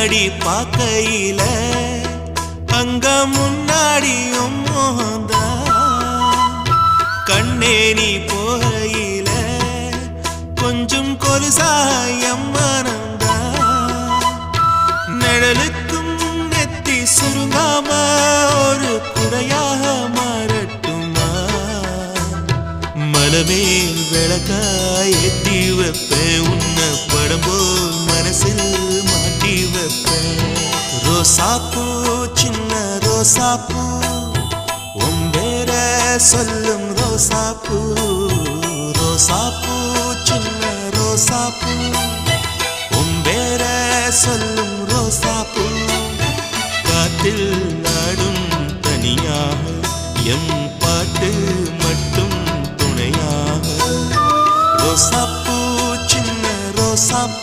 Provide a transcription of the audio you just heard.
கண்ணாடி பார்க்கையில அங்க முன்னாடியும் மோகந்தா கண்ணே நீ போகையில கொஞ்சம் கொலுசாயம் மனந்தா நிழலுக்கும் நெத்தி சுருங்காம ஒரு குறையாக மாறட்டுமா மலமேல் விளக்காய் ஏத்தி வைப்பேன் உன்னை படம் போல் மனசில் மாட்டி வைப்பேன் ரோசாப்பூ சின்ன ரோசாப்பூ உன் பேர சொல்லும் ரோசாப்பூ ரோசாப்பூ சின்ன ரோசாப்பூ உன் பேர சொல்லும் ரோசாப்பூ காத்தில் நாடும் தனியாக எம் பாட்டு மட்டும் துணையாக ரோசாப்பூ சின்ன ரோசாப்பூ